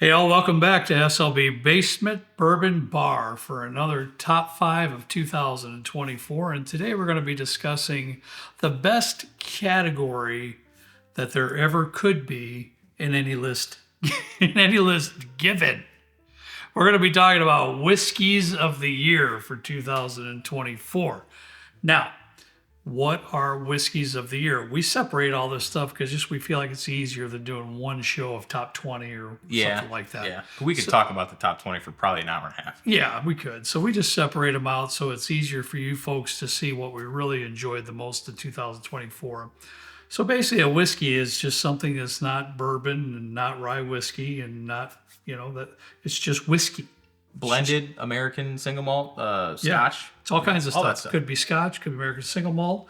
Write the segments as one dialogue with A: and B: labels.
A: Hey, all, welcome back to SLB Basement Bourbon Bar for another top 5 of 2024. And today we're going to be discussing the best category that there ever could be in any list, given. We're going to be talking about whiskeys of the year for 2024. Now, what are whiskeys of the year? We separate all this stuff because we feel like it's easier than doing one show of top 20 or something like that.
B: Yeah, we could talk about the top 20 for probably an hour and a half.
A: Yeah, we could. So we just separate them out so it's easier for you folks to see what we really enjoyed the most in 2024. So basically a whiskey is just something that's not bourbon and not rye whiskey and not, that it's just whiskey.
B: Blended American single malt, Scotch.
A: Yeah, it's all kinds of
B: all
A: stuff.
B: that stuff.
A: Could be Scotch, could be American single malt,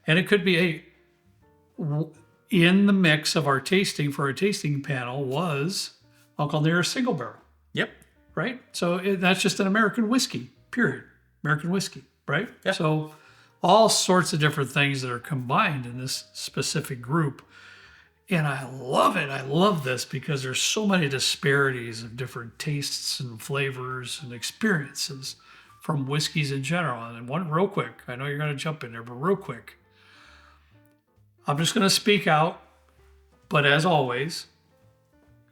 A: and it could be in the mix of our tasting for our tasting panel was Uncle Nearest single barrel,
B: Yep.
A: right? So that's just an American whiskey, period. American whiskey, right?
B: Yeah.
A: So all sorts of different things that are combined in this specific group. And I love it. I love this because there's so many disparities of different tastes and flavors and experiences from whiskeys in general. And one real quick, I know you're going to jump in there, but real quick, I'm just going to speak out. But as always,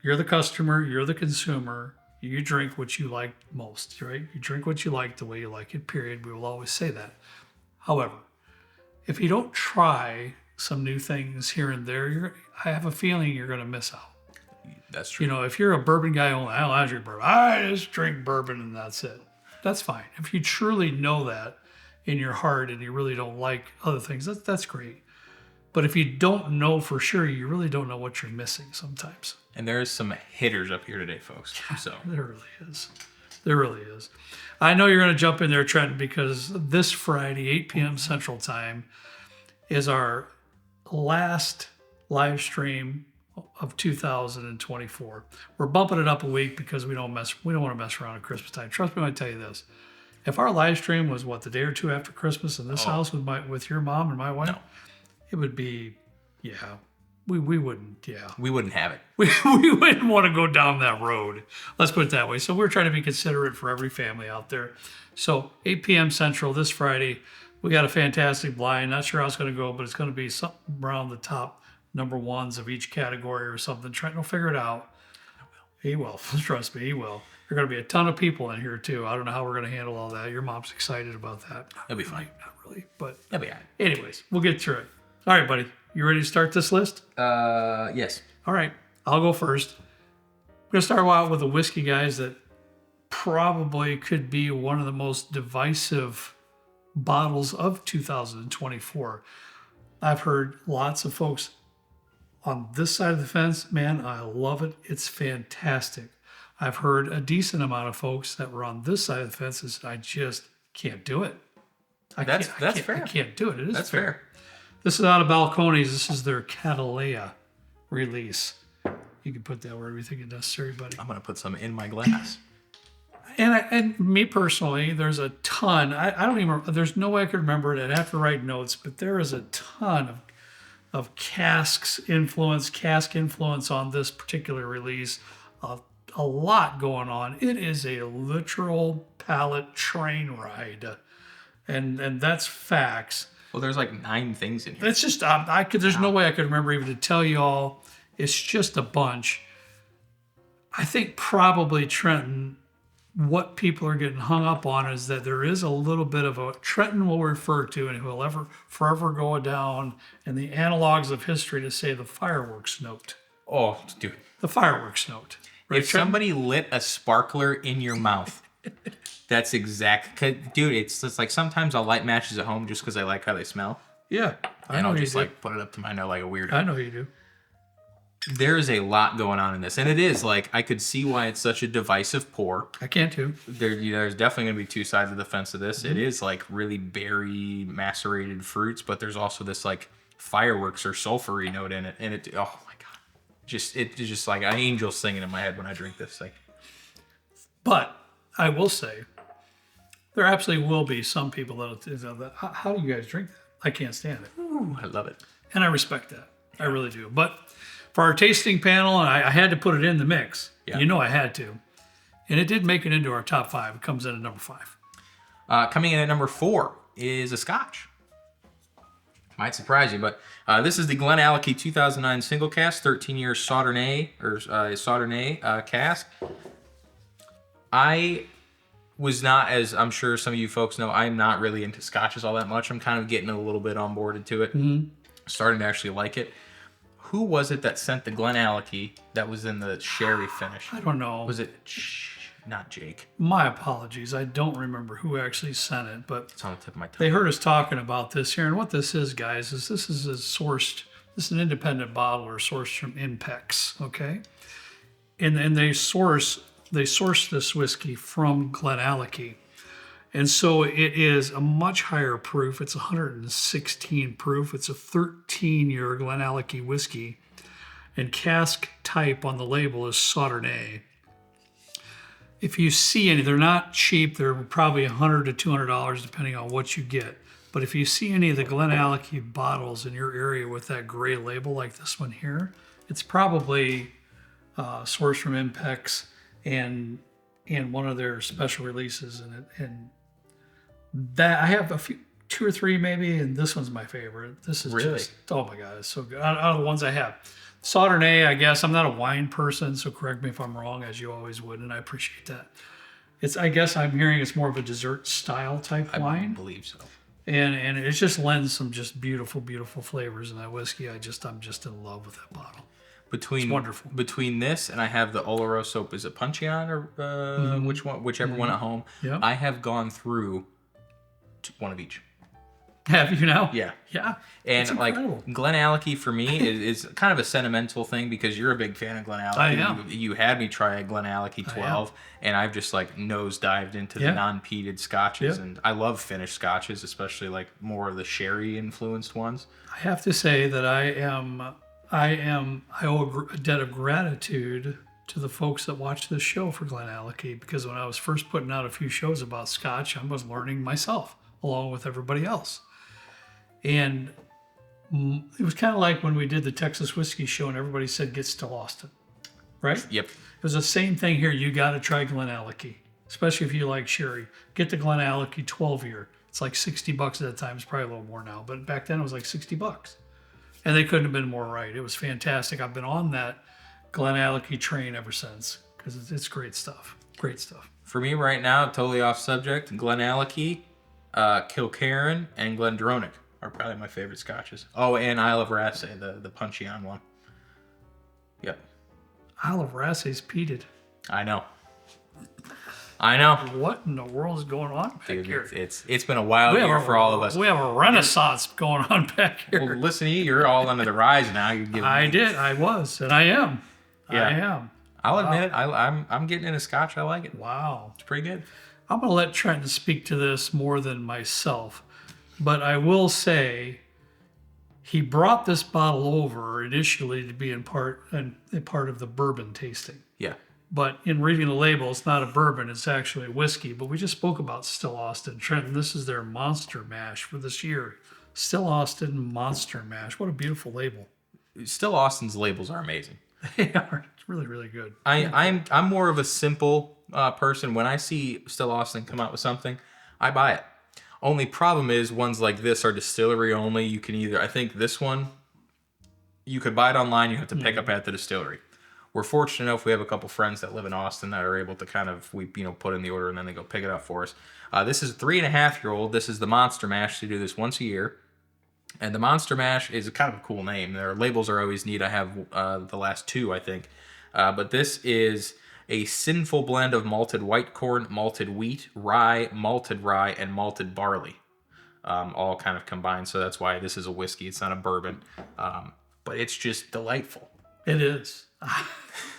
A: you're the customer, you're the consumer. You drink what you like most, right? You drink what you like the way you like it, period. We will always say that. However, if you don't try some new things here and there, I have a feeling you're going to miss out.
B: That's true.
A: If you're a bourbon guy only, I don't drink bourbon. I just drink bourbon and that's it. That's fine. If you truly know that in your heart and you really don't like other things, that's great. But if you don't know for sure, you really don't know what you're missing sometimes.
B: And there's some hitters up here today, folks. So
A: There really is. There really is. I know you're going to jump in there, Trent, because this Friday, 8 p.m. Central Time, is our last live stream of 2024. We're bumping it up a week because we don't want to mess around at Christmas time. Trust me when I tell you this. If our live stream was the day or two after Christmas in this house with your mom and my wife, it would be, we wouldn't,
B: we wouldn't have it.
A: we wouldn't want to go down that road. Let's put it that way. So we're trying to be considerate for every family out there. So 8 p.m. Central this Friday, we got a fantastic blind. Not sure how it's going to go, but it's going to be something around the top number ones of each category or something. Trent will figure it out. He will. Trust me, he will. There are going to be a ton of people in here, too. I don't know how we're going to handle all that. Your mom's excited about that.
B: It'll be fine.
A: Not really, but
B: It'll be all right.
A: anyways, we'll get through it. All right, buddy. You ready to start this list?
B: Yes.
A: All right. I'll go first. I'm going to start out with the whiskey, guys, that probably could be one of the most divisive bottles of 2024. I've heard lots of folks on this side of the fence, man, I love it. It's fantastic. I've heard a decent amount of folks that were on this side of the fence that said, I just can't do it.
B: That's fair.
A: I can't do it. It is
B: That's
A: fair.
B: fair.
A: This is out of Balcones. This is their Catalea release. You can put that wherever you think it's necessary, buddy.
B: I'm going to put some in my glass.
A: And me personally, there's a ton. I don't even. There's no way I could remember it. I'd have to write notes, but there is a ton of cask influence on this particular release. A lot going on. It is a literal palate train ride, and that's facts.
B: Well, there's like 9 things in here.
A: It's just there's no way I could remember even to tell you all. It's just a bunch. I think probably Trenton. What people are getting hung up on is that there is a little bit of a Trenton will refer to and who will ever forever go down in the analogs of history to say the fireworks note.
B: Oh, dude.
A: The fireworks note. Right,
B: If somebody lit a sparkler in your mouth, that's dude, it's just like sometimes I'll light matches at home just because I like how they smell.
A: Yeah.
B: And I'll just like put it up to my nose like a weirdo.
A: I know you do.
B: There is a lot going on in this. And it is like, I could see why it's such a divisive pour.
A: I can too.
B: There's definitely going to be 2 sides of the fence of this. Mm-hmm. It is like really berry macerated fruits, but there's also this like fireworks or sulfury note in it. And it, oh my God. It's just like an angel singing in my head when I drink this thing.
A: But I will say, there absolutely will be some people that how do you guys drink that? I can't stand it.
B: Ooh, I love it.
A: And I respect that. I really do. But for our tasting panel, and I had to put it in the mix.
B: Yeah.
A: You know I had to. And it did make it into our top 5. It comes in at number 5.
B: Coming in at number 4 is a Scotch. Might surprise you, but this is the Glenallachie 2009 single cask, 13-year Chardonnay cask. I was not, as I'm sure some of you folks know, I'm not really into Scotches all that much. I'm kind of getting a little bit onboarded to it. Starting to actually like it. Who was it that sent the Glenallachie that was in the sherry finish?
A: I don't know.
B: Was it not Jake?
A: My apologies. I don't remember who actually sent it, but
B: It's on the tip of my tongue.
A: they heard us talking about this here. And what this is, guys, is this is an independent bottler sourced from Impex, okay? And they source this whiskey from Glenallachie. And so it is a much higher proof. It's 116 proof. It's a 13-year Glenallachie whiskey. And cask type on the label is Chardonnay. If you see any, they're not cheap. They're probably $100 to $200 depending on what you get. But if you see any of the Glenallachie bottles in your area with that gray label like this one here, it's probably sourced from Impex and one of their special releases in it. And that I have a few, 2 or 3 maybe, and this one's my favorite. This is
B: Really?
A: just, oh my God, it's so good. Out of the ones I have. Chardonnay, I guess. I'm not a wine person, so correct me if I'm wrong, as you always would, and I appreciate that. I guess I'm hearing it's more of a dessert style type wine.
B: I believe so.
A: And it just lends some just beautiful, beautiful flavors in that whiskey. I'm just in love with that bottle. It's wonderful.
B: Between this and I have the Oloroso, is it Puncheon or whichever one at home?
A: Yeah.
B: I have gone through one of each.
A: Have you now?
B: Yeah.
A: Yeah.
B: And
A: It's
B: like
A: incredible.
B: Glenallachie for me is kind of a sentimental thing because you're a big fan of Glenallachie.
A: I am.
B: You had me try a Glenallachie 12, and I've just like nosedived into the non-peated scotches, and I love finished scotches, especially like more of the sherry influenced ones.
A: I have to say that I owe a debt of gratitude to the folks that watch this show for Glenallachie, because when I was first putting out a few shows about Scotch, I was learning myself along with everybody else. And it was kind of like when we did the Texas Whiskey Show and everybody said, get Still Austin, right?
B: Yep.
A: It was the same thing here. You got to try Glenallachie, especially if you like sherry. Get the Glenallachie 12-year. It's like $60 at the time. It's probably a little more now, but back then it was like $60. And they couldn't have been more right. It was fantastic. I've been on that Glenallachie train ever since because it's great stuff. Great stuff.
B: For me right now, totally off subject, Glenallachie, Kilkerran, and Glendronach are probably my favorite scotches. Oh, and Isle of Raasay, the Puncheon one. Yep.
A: Isle of Raasay's peated.
B: I know.
A: What in the world is going on back
B: Dude,
A: here?
B: it's been a wild year for all of us.
A: We have a renaissance going on back here.
B: Well, listen to you. You're all under the rise now. You're giving
A: I was, and I am.
B: Yeah.
A: I am.
B: I'll admit it. I'm getting into Scotch. I like it.
A: Wow.
B: It's pretty good.
A: I'm going to let Trenton speak to this more than myself, but I will say he brought this bottle over initially to be a part of the bourbon tasting.
B: Yeah.
A: But in reading the label, it's not a bourbon, it's actually a whiskey. But we just spoke about Still Austin. Trenton, this is their Monster Mash for this year. Still Austin Monster Mash. What a beautiful label.
B: Still Austin's labels are amazing.
A: They are. It's really, really good.
B: I'm more of a simple person. When I see Still Austin come out with something, I buy it. Only problem is ones like this are distillery only. You can either, I think this one, you could buy it online. You have to pick up at the distillery. We're fortunate enough we have a couple friends that live in Austin that are able to kind of put in the order and then they go pick it up for us. This is a 3.5-year-old. This is the Monster Mash. They do this once a year. And the Monster Mash is a kind of a cool name. Their labels are always neat. I have the last 2, I think. But this is a sinful blend of malted white corn, malted wheat, rye, and malted barley. All kind of combined. So that's why this is a whiskey. It's not a bourbon. But it's just delightful.
A: It is.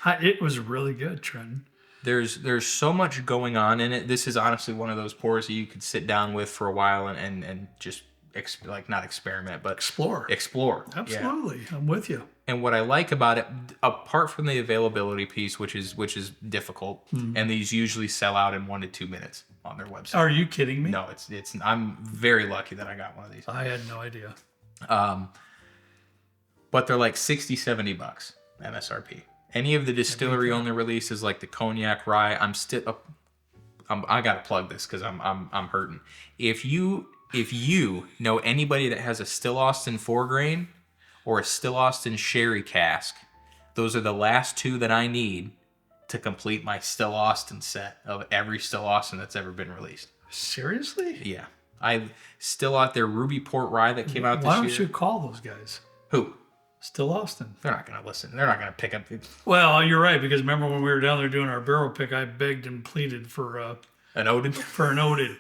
A: It was really good, Trenton.
B: There's so much going on in it. This is honestly one of those pours that you could sit down with for a while and just not experiment, but explore.
A: Absolutely. Yeah. I'm with you.
B: And what I like about it, apart from the availability piece, which is difficult, and these usually sell out in 1 to 2 minutes on their website.
A: Are you kidding me?
B: No, it's. I'm very lucky that I got one of these.
A: I had no idea.
B: But they're like $60-$70 MSRP. Any of the distillery only releases like the cognac rye, I gotta plug this because I'm hurting. If you know anybody that has a Still Austin 4-grain or a Still Austin sherry cask, those are the last two that I need to complete my Still Austin set of every Still Austin that's ever been released.
A: Seriously?
B: Yeah. I still out there Ruby Port Rye that came out this year.
A: Why don't you call those guys?
B: Who?
A: Still Austin.
B: They're not going to listen. They're not going to pick up.
A: Well, you're right, because remember when we were down there doing our barrel pick, I begged and pleaded for
B: An Odin?
A: an Odin.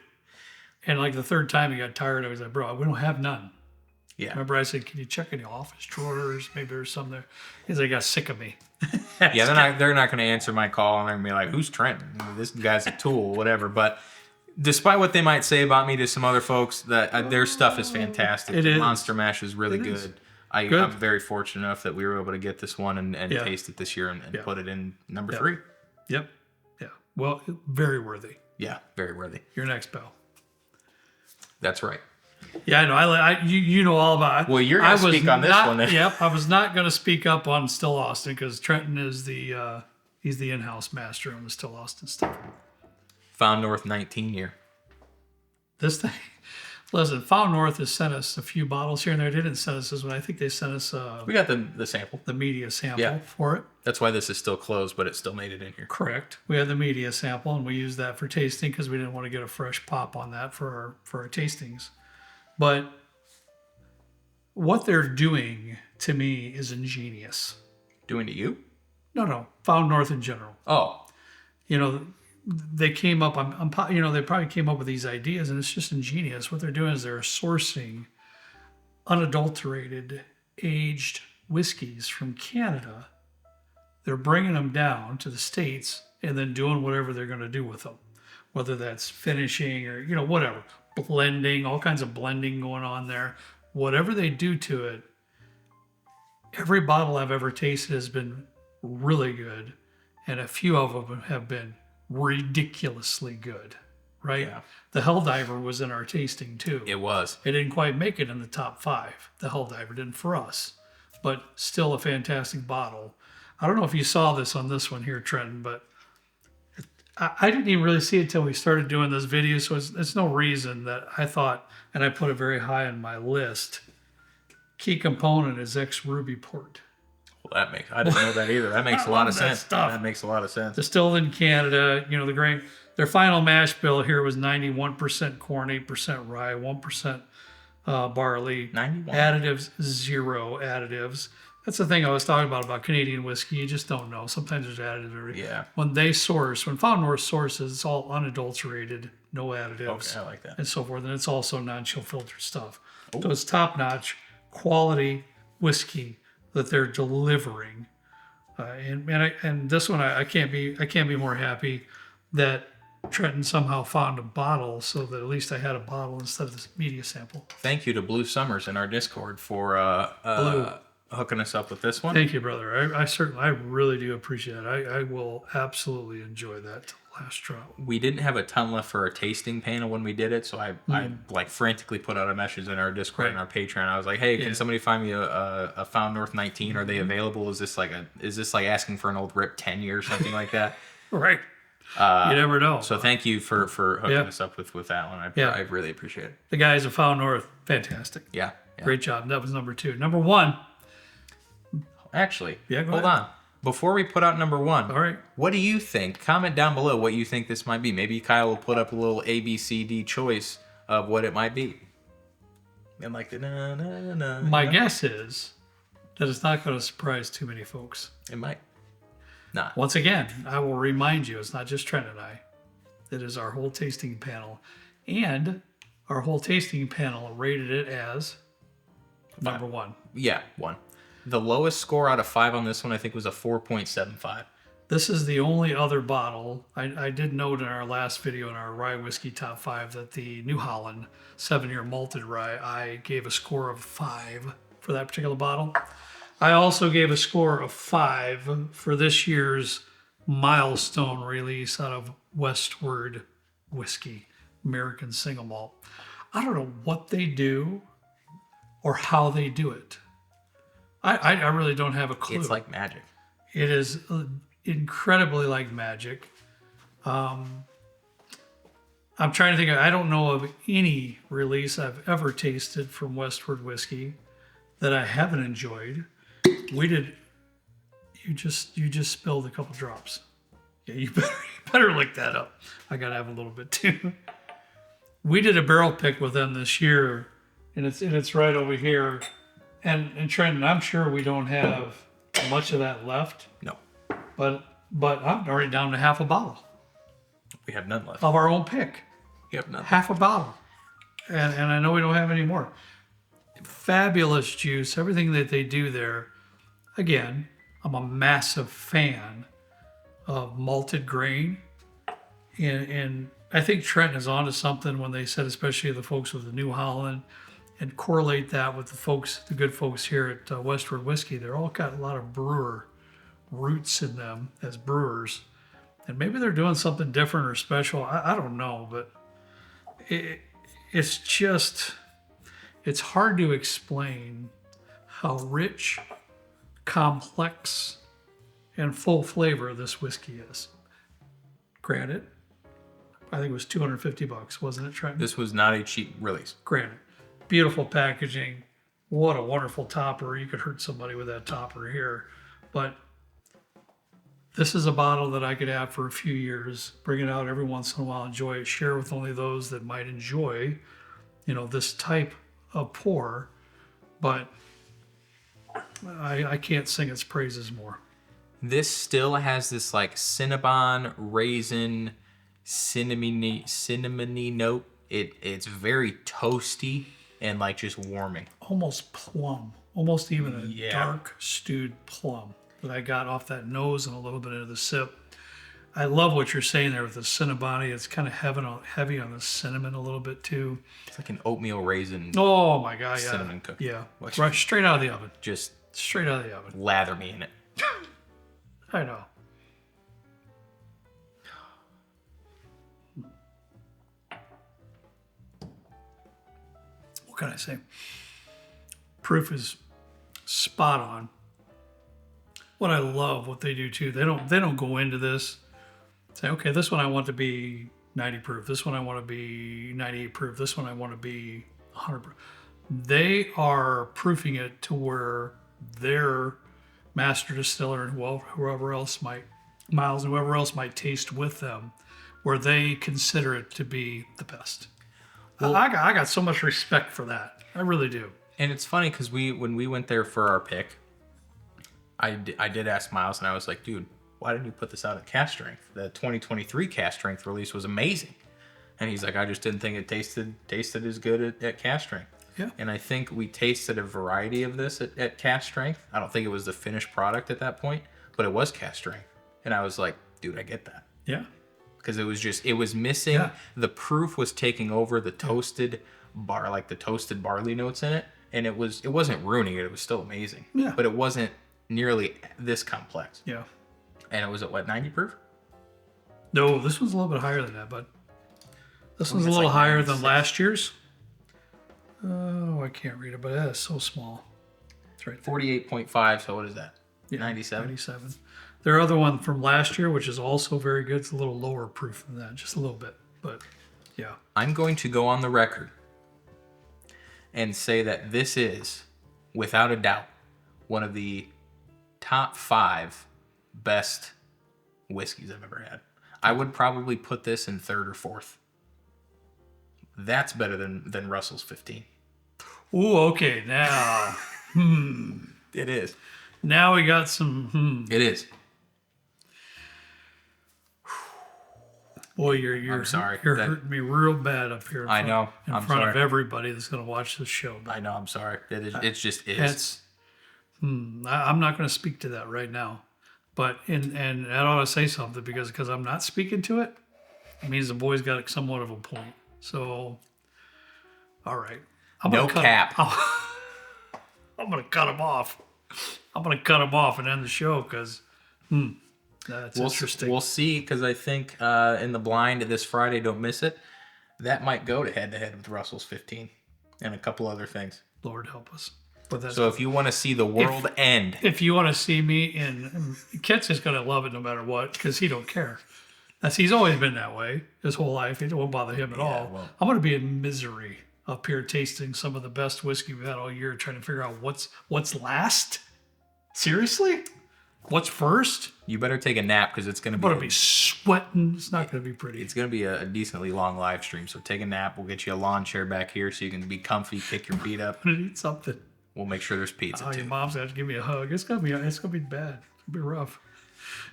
A: And like the third time he got tired, I was like, bro, we don't have none.
B: Yeah.
A: Remember I said, can you check in the office drawers? Maybe there's some there. He's like, got sick of me.
B: Yeah, they're not going to answer my call, and they're going to be like, who's Trent? This guy's a tool, whatever. But despite what they might say about me to some other folks, that their stuff is fantastic.
A: It is.
B: Monster Mash is really good. I'm very fortunate enough that we were able to get this one and taste it this year and put it in number 3.
A: Yep. Yeah. Well, very worthy.
B: Yeah, very worthy.
A: Your next pal.
B: That's right.
A: Yeah, I know. You know all about it.
B: Well, you're going to speak on this one then.
A: Yep. I was not going to speak up on Still Austin because Trenton is he's the in-house master on the Still Austin stuff.
B: Found North 19 year.
A: This thing. Listen, Found North has sent us a few bottles here and there. They didn't send us this one. I think they sent us
B: we got the sample.
A: The media sample for it.
B: That's why this is still closed, but it still made it in here.
A: Correct. We had the media sample, and we used that for tasting because we didn't want to get a fresh pop on that for our tastings. But what they're doing to me is ingenious.
B: Doing to you?
A: No. Found North in general.
B: Oh.
A: They came up. They probably came up with these ideas, and it's just ingenious. What they're doing is they're sourcing unadulterated, aged whiskeys from Canada. They're bringing them down to the States and then doing whatever they're going to do with them, whether that's finishing or whatever, blending, all kinds of blending going on there. Whatever they do to it, every bottle I've ever tasted has been really good, and a few of them have been ridiculously good, right?
B: Yeah.
A: The Helldiver was in our tasting too.
B: It was.
A: It didn't quite make it in the top 5. The Helldiver didn't for us, but still a fantastic bottle. I don't know if you saw this on this one here, Trenton, but I didn't even really see it till we started doing this video, so it's no reason that I thought, and I put it very high on my list, key component is ex-Ruby Port.
B: Well, I didn't know that either. That makes a lot of sense. That makes a lot of sense.
A: Distilled in Canada, the grain. Their final mash bill here was 91% corn, 8% rye, 1% barley. 91. Additives, 0 additives. That's the thing I was talking about Canadian whiskey. You just don't know. Sometimes there's additives.
B: Yeah.
A: When Found North sources, it's all unadulterated, no additives.
B: Okay, I like that.
A: And so forth. And it's also non-chill filtered stuff. Oh. So it's top-notch quality whiskey that they're delivering. And this one, I can't be more happy that Trenton somehow found a bottle so that at least I had a bottle instead of this media sample.
B: Thank you to Blue Summers in our Discord for hooking us up with this one.
A: Thank you, brother. I really do appreciate it. I will absolutely enjoy that till the last drop.
B: We didn't have a ton left for a tasting panel when we did it, so I frantically put out a message in our Discord and our Patreon. I was like, hey, can somebody find me a Found North 19? Are they available? Is this like asking for an old Rip 10 year or something like that?
A: Right. You never know.
B: So thank you for hooking us up with that one. I really appreciate it.
A: The guys at Found North, fantastic.
B: Yeah.
A: Great job. That was number 2. Number 1.
B: Actually,
A: hold
B: on. Before we put out number 1,
A: all right.
B: What do you think? Comment down below what you think this might be. Maybe Kyle will put up a little A, B, C, D choice of what it might be. And like the na.
A: My guess is that it's not going to surprise too many folks.
B: It might. Nah.
A: Once again, I will remind you, it's not just Trent and I. It is our whole tasting panel. And our whole tasting panel rated it as number 1.
B: Yeah, 1. The lowest score out of 5 on this one, I think, was a 4.75.
A: This is the only other bottle. I did note in our last video in our rye whiskey top 5 that the New Holland 7-year malted rye, I gave a score of 5 for that particular bottle. I also gave a score of 5 for this year's milestone release out of Westward Whiskey, American Single Malt. I don't know what they do or how they do it. I really don't have a clue.
B: It's like magic.
A: It is incredibly like magic. I'm trying to think. I don't know of any release I've ever tasted from Westward Whiskey that I haven't enjoyed. We did. You just spilled a couple drops. Yeah, you better look that up. I gotta have a little bit too. We did a barrel pick with them this year, and it's right over here. And Trenton, I'm sure we don't have much of that left,
B: No,
A: but I'm already down to half a bottle
B: we have none left.
A: of our own pick.
B: We have none.
A: Half a bottle. And I know we don't have any more. Fabulous juice, everything that they do there. Again, I'm a massive fan of malted grain. And I think Trent is onto something when they said, especially the folks with the New Holland, and correlate that with the good folks here at Westward Whiskey. They're all got a lot of brewer roots in them as brewers. And maybe they're doing something different or special. I don't know, but it's hard to explain how rich, complex, and full flavor this whiskey is. Granted, I think it was $250, wasn't it, Trent?
B: This was not a cheap release.
A: Granted, beautiful packaging. What a wonderful topper. You could hurt somebody with that topper here. But this is a bottle that I could have for a few years, bring it out every once in a while, enjoy it, share with only those that might enjoy, this type of pour. But I can't sing its praises more.
B: This still has this like cinnamon, raisin, cinnamony note. It's very toasty and like just warming.
A: Almost plum, almost even a
B: Yeah.
A: dark stewed plum that I got off that nose and a little bit into the sip. I love what you're saying there with the Cinnaboni. It's kind of heavy on the cinnamon a little bit too.
B: It's like an oatmeal raisin.
A: Oh my God, yeah.
B: Cinnamon cookie.
A: Yeah, right, straight out of the oven.
B: Just
A: Straight out of the oven.
B: lather me in it.
A: I know. What can I say? Proof is spot on. What I love, what they do too, they don't go into this, say, okay, this one I want to be 90 proof. This one I want to be 98 proof. This one I want to be 100 proof. They are proofing it to where their master distiller and whoever else might, Miles and whoever else might taste with them, where they consider it to be the best.
B: Well,
A: I got so much respect for that. I really do.
B: And it's funny because when we went there for our pick, I did ask Miles and I was like, dude, why didn't you put this out at cast strength? The 2023 cast strength release was amazing. And he's like, I just didn't think it tasted as good at cast strength.
A: Yeah.
B: And I think we tasted a variety of this at cast strength. I don't think it was the finished product at that point, but it was cast strength. And I was like, dude, I get that.
A: Yeah.
B: Because it was missing.
A: Yeah.
B: The proof was taking over the toasted the toasted barley notes in it. And it wasn't ruining it. It was still amazing.
A: Yeah.
B: But it wasn't nearly this complex.
A: Yeah.
B: And it was at what, 90 proof?
A: No, this one's a little bit higher than that, but this one's a
B: it's
A: little
B: like
A: higher
B: 96.
A: than last year's. Oh, I can't read it, but that is so small. It's right there.
B: 48.5, so what is that?
A: Yeah,
B: 97?
A: 97. Their other one from last year, which is also very good, it's a little lower proof than that, just a little bit. But yeah.
B: I'm going to go on the record and say that this is, without a doubt, one of the top 5 best whiskeys I've ever had. I would probably put this in 3rd or 4th. That's better than Russell's 15.
A: Ooh, okay. Now,
B: It is.
A: now we got some.
B: It is.
A: Boy, you're
B: I'm sorry.
A: You're
B: That-
A: hurting me real bad up here.
B: I know.
A: In
B: I'm
A: front of
B: sorry.
A: everybody that's going to watch this show. But
B: I know. I'm sorry. It's just is.
A: That's. I'm not going to speak to that right now, but and I ought to say something because I'm not speaking to it. It means the boy's got somewhat of a point. So, all right. I'm
B: No
A: gonna cut
B: cap.
A: I'm going to cut him off. I'm going to cut him off and end the show because that's interesting.
B: We'll see, because I think in the blind this Friday, don't miss it, that might go to head with Russell's 15 and a couple other things.
A: Lord help us. But that's
B: So if you want to see the world end,
A: if you want to see me in, Kit's is gonna love it no matter what because he don't care. He's always been that way his whole life. It won't bother him at all.
B: well-
A: I'm gonna be in misery up here tasting some of the best whiskey we've had all year, trying to figure out what's last. Seriously, what's first?
B: you better take a nap because it's gonna
A: I'm
B: be.
A: gonna be sweating. It's not gonna be pretty.
B: It's gonna be a decently long live stream. So take a nap. We'll get you a lawn chair back here so you can be comfy, kick your feet up.
A: I'm gonna eat something.
B: We'll make sure there's pizza
A: Oh,
B: too.
A: your mom's gonna have to give me a hug. It's gonna be bad. It's gonna be rough.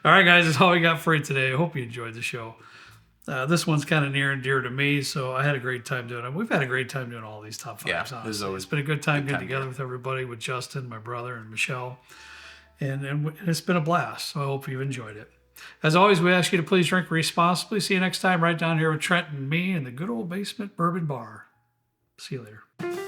A: All right, guys, that's all we got for you today. I hope you enjoyed the show. This one's kind of near and dear to me, so I had a great time doing it. We've had a great time doing all these top fives.
B: Yeah, this is
A: honestly.
B: always
A: It's been a good time getting
B: time,
A: together with everybody, with Justin, my brother, and Michelle, and it's been a blast. So I hope you've enjoyed it. As always, we ask you to please drink responsibly. See you next time, right down here with Trent and me in the good old basement bourbon bar. See you later.